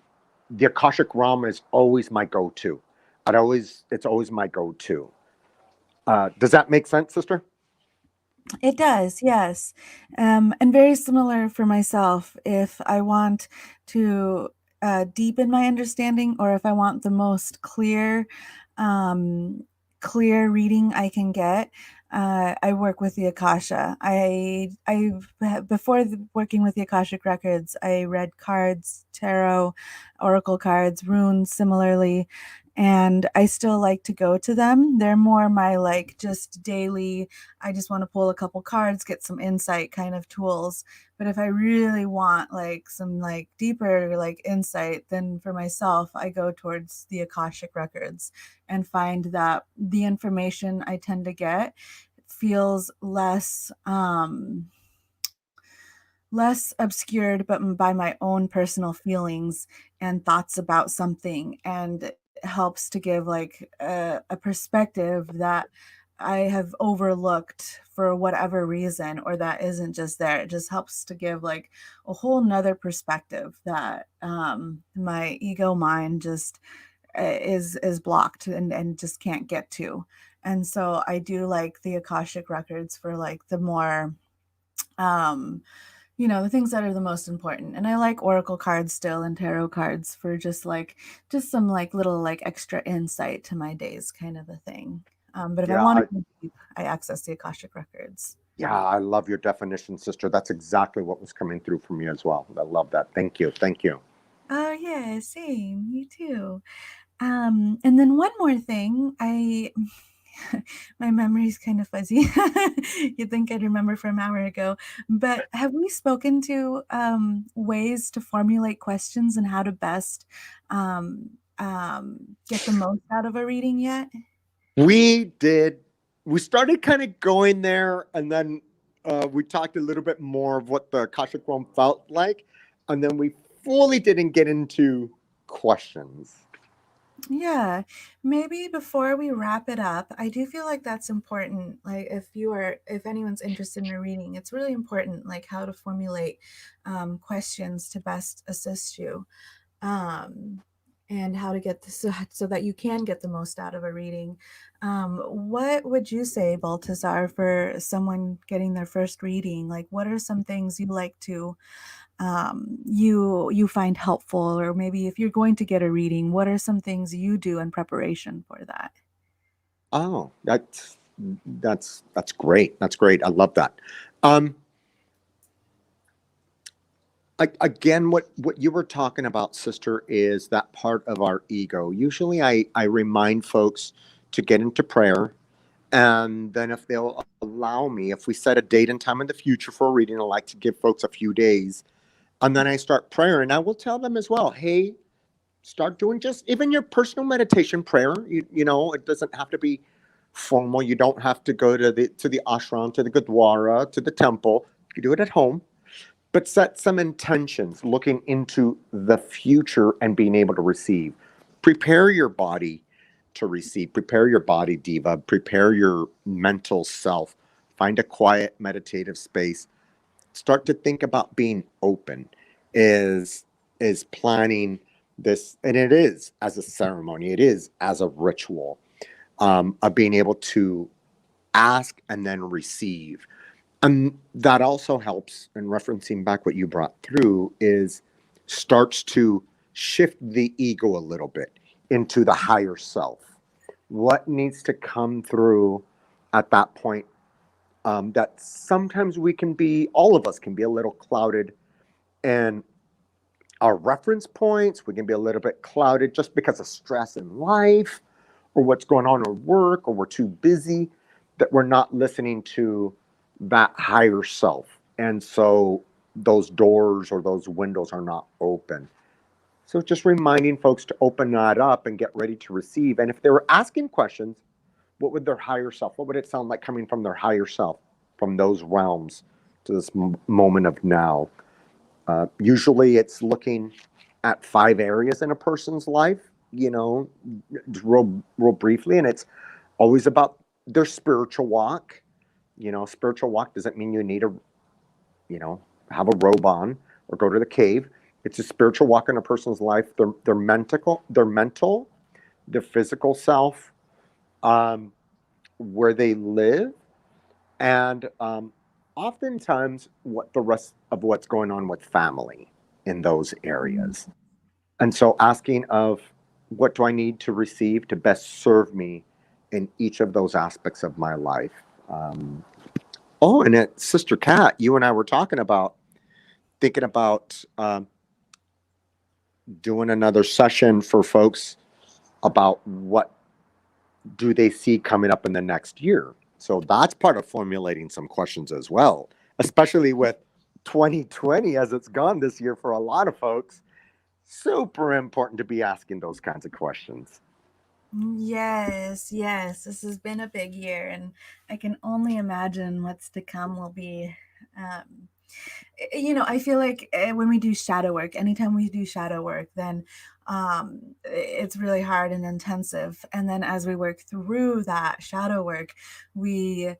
the Akashic realm is always my go-to. It's always my go-to. Does that make sense, sister? It does, yes. And very similar for myself. If I want to deepen my understanding, or if I want the most um, clear reading I can get, I work with the Akasha. Before working with the Akashic Records, I read cards, tarot, oracle cards, runes, similarly. And I still like to go to them. They're more my like just daily, I just want to pull a couple cards, get some insight kind of tools. But if I really want like some like deeper like insight, then for myself, I go towards the Akashic Records and find that the information I tend to get feels less obscured, but by my own personal feelings and thoughts about something, and helps to give like a perspective that I have overlooked for whatever reason, or that isn't just there. It just helps to give like a whole nother perspective that my ego mind just is blocked and just can't get to. And so I do like the Akashic Records for like the more um the things that are the most important. And I like oracle cards still, and tarot cards for just some like little like extra insight to my days kind of a thing. But if I Yeah, want I, to go deep, I access the Akashic Records. yeah, I love your definition, sister. That's exactly what was coming through for me as well. I love that. Thank you. Thank you. Oh yeah, same. You too. And then one more thing, my memory's kind of fuzzy. You'd think I'd remember from an hour ago, but have we spoken to ways to formulate questions and how to best get the most out of a reading yet? We did. We started kind of going there, and then we talked a little bit more of what the Akashic realm felt like, and then we fully didn't get into questions. Yeah, maybe before we wrap it up, I do feel like that's important. Like if anyone's interested in a reading, it's really important, like how to formulate questions to best assist you, um, and how to get this so that you can get the most out of a reading. What would you say, Baltazar, for someone getting their first reading? Like, what are some things you like to you find helpful, or maybe if you're going to get a reading, what are some things you do in preparation for that? Oh, that's great. That's great. I love that. Um, again, what you were talking about, sister, is that part of our ego. Usually, I remind folks to get into prayer. And then, if they'll allow me, if we set a date and time in the future for a reading, I like to give folks a few days. And then I start prayer, and I will tell them as well, hey, start doing just even your personal meditation prayer. You know, it doesn't have to be formal. You don't have to go to the ashram, to the gurdwara, to the temple. You can do it at home, but set some intentions looking into the future and being able to receive. Prepare your body to receive. Prepare your body, diva. Prepare your mental self. Find a quiet meditative space. Start to think about being open. Is planning this, and it is as a ceremony, it is as a ritual, of being able to ask and then receive. And that also helps, in referencing back what you brought through, is starts to shift the ego a little bit into the higher self. What needs to come through at that point, that sometimes we can be, all of us can be a little clouded in our reference points. We can be a little bit clouded just because of stress in life, or what's going on at work, or we're too busy, that we're not listening to that higher self. And so those doors or those windows are not open. So just reminding folks to open that up and get ready to receive. And if they were asking questions, what would their higher self, what would it sound like coming from their higher self, from those realms to this moment of now? Usually it's looking at 5 areas in a person's life, real briefly. And it's always about their spiritual walk. Spiritual walk doesn't mean you need have a robe on or go to the cave. It's a spiritual walk in a person's life. Their mental, their physical self, where they live, and oftentimes what the rest of what's going on with family in those areas. And so asking of what do I need to receive to best serve me in each of those aspects of my life. And Sister Kat, you and I were talking about thinking about doing another session for folks about what do they see coming up in the next year. So that's part of formulating some questions as well, especially with 2020 as it's gone this year for a lot of folks. Super important to be asking those kinds of questions. Yes, yes, this has been a big year, and I can only imagine what's to come will be. Um, I feel like when we do shadow work, anytime we do shadow work, then it's really hard and intensive. And then as we work through that shadow work, we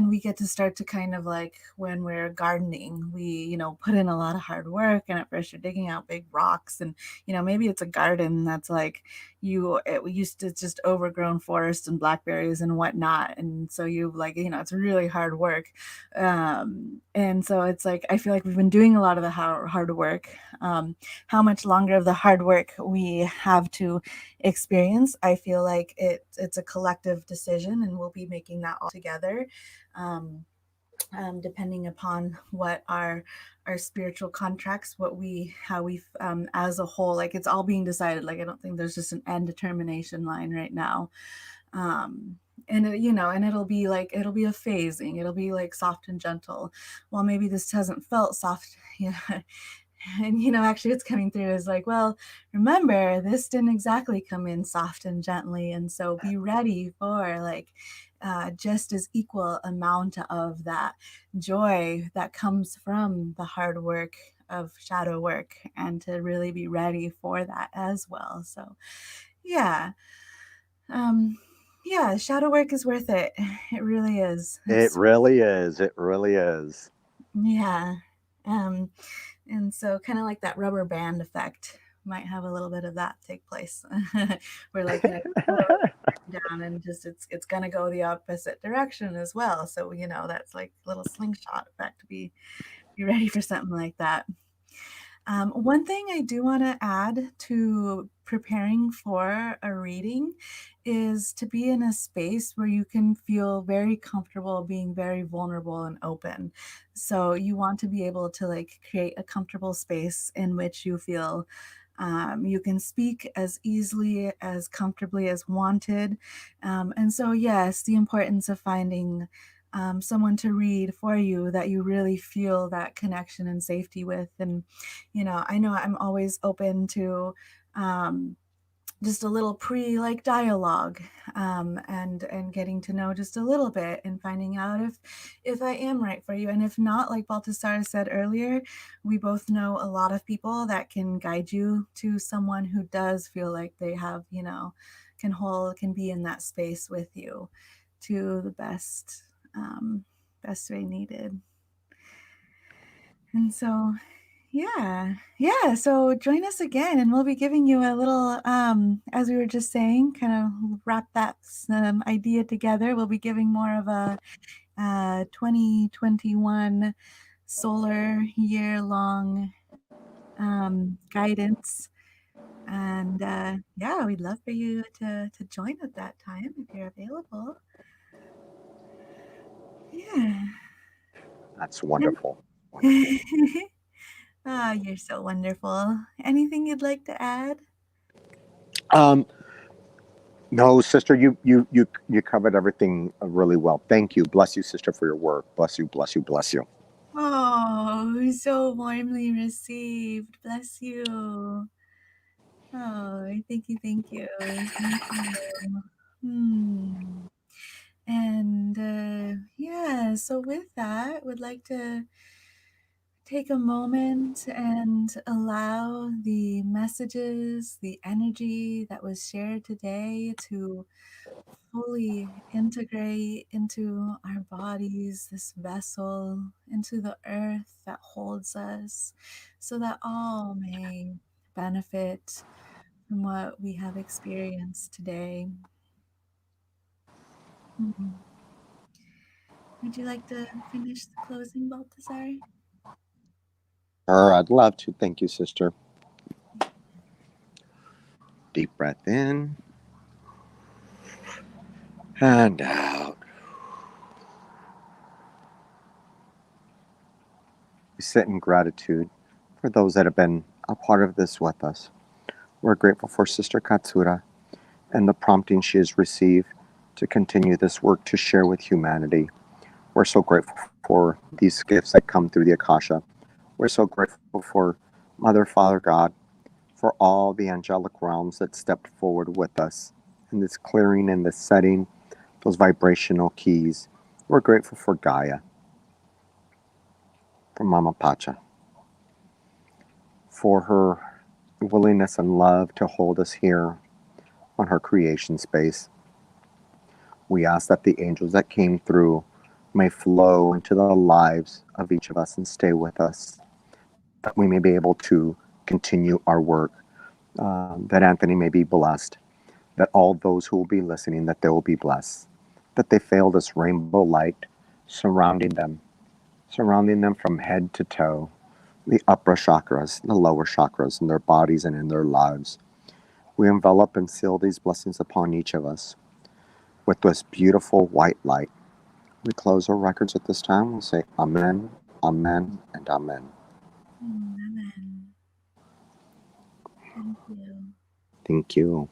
we get to start to kind of like when we're gardening, we, put in a lot of hard work, and at first you're digging out big rocks, and, maybe it's a garden that's like it used to just overgrown forest and blackberries and whatnot. And so you like, it's really hard work. And so it's like, I feel like we've been doing a lot of the hard work. How much longer of the hard work we have to experience, I feel like it's a collective decision, and we'll be making that all together. Um, Depending upon what our spiritual contracts, how we as a whole, like it's all being decided. Like I don't think there's just an end determination line right now. And it'll be a phasing. It'll be like soft and gentle. Well, maybe this hasn't felt soft. And actually what's coming through is like, well, remember, this didn't exactly come in soft and gently, and so be ready for like just as equal amount of that joy that comes from the hard work of shadow work, and to really be ready for that as well. So yeah. Yeah, shadow work is worth it. It really is. It really is. It really is. Yeah. Um, and so kind of like that rubber band effect might have a little bit of that take place. We're like, down, and just it's gonna go the opposite direction as well. So that's like a little slingshot effect. Be ready for something like that. One thing I do want to add to preparing for a reading is to be in a space where you can feel very comfortable being very vulnerable and open. So you want to be able to like create a comfortable space in which you feel you can speak as easily, as comfortably as wanted. And so, yes, the importance of finding someone to read for you that you really feel that connection and safety with. And, I know I'm always open to just a little like dialogue, and getting to know just a little bit, and finding out if I am right for you. And if not, like Baltasar said earlier, we both know a lot of people that can guide you to someone who does feel like they have, can be in that space with you to the best way needed. And so yeah, so join us again, and we'll be giving you a little as we were just saying, kind of wrap that idea together. We'll be giving more of a 2021 solar year long guidance. And yeah, we'd love for you to join at that time if you're available. Yeah. That's wonderful. Wonderful. Oh, you're so wonderful. Anything you'd like to add? Um, No, sister, you covered everything really well. Thank you. Bless you, sister, for your work. Bless you, bless you, bless you. Oh, so warmly received. Bless you. Oh, thank you, thank you, thank you. Hmm. And yeah, so with that, would like to take a moment and allow the messages, the energy that was shared today to fully integrate into our bodies, this vessel, into the earth that holds us, so that all may benefit from what we have experienced today. Mhm. Would you like to finish the closing, Balthazar? Sure, I'd love to. Thank you, sister. Deep breath in and out. We sit in gratitude for those that have been a part of this with us. We're grateful for Sister Katsura and the prompting she has received to continue this work to share with humanity. We're so grateful for these gifts that come through the Akasha. We're so grateful for Mother, Father, God, for all the angelic realms that stepped forward with us in this clearing and this setting, those vibrational keys. We're grateful for Gaia, for Mama Pacha, for her willingness and love to hold us here on her creation space. We ask that the angels that came through may flow into the lives of each of us and stay with us, that we may be able to continue our work, that Anthony may be blessed, that all those who will be listening, that they will be blessed, that they feel this rainbow light surrounding them from head to toe, the upper chakras, the lower chakras in their bodies and in their lives. We envelop and seal these blessings upon each of us with this beautiful white light. We close our records at this time. We say Amen, Amen, and Amen. Amen. Thank you. Thank you.